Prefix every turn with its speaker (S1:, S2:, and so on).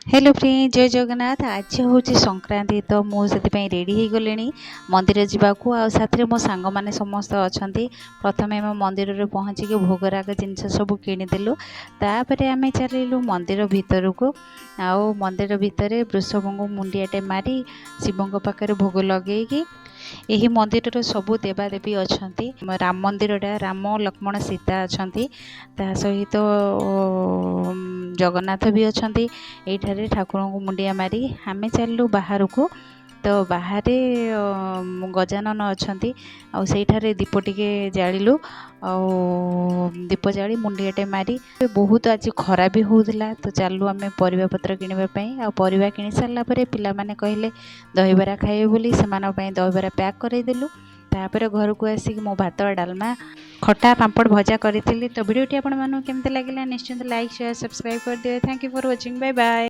S1: Hello friend जय जगन्नाथ। आज हूँ संक्रांति तो मुझे रेडी हो गले मंदिर जावाकू आते मो सांग मैंने समस्त अच्छा। प्रथम आम मंदिर में पहुँचिक भोगराग जिनस सब किणीदेलु तापर आम चलू मंदिर भितर को आउ मंदिर भितर वृषभ को मुंडियाटे मारी शिव पाखे भोग लगे यही मंदिर सबू देवादेवी अच्छा। राम मंदिरटा राम लक्ष्मण सीता अच्छा सहित जगन्नाथ भी अच्छा। ये ठाकुर को मुंडिया मारी आम चलू बाहर को तो बाहर गजानन अच्छा आठारे दीप टिके जालु दीप जाली मुंडियाटे मारी बहुत आज खरा भी होता तो चलू आम परिबा पत्र किणापी आ कि सारापर पिला माने कहले दहीबरा खाइबे बोली से दहीबरा पैक करदेलु तापर घर को आसिक मो भात डालमा खटा पापड़ भजा करी। तो वीडियोटी आपको केमती लगे निश्चिंत लाइक शेयर सब्सक्राइब कर दिए। Thank you for watching. Bye bye.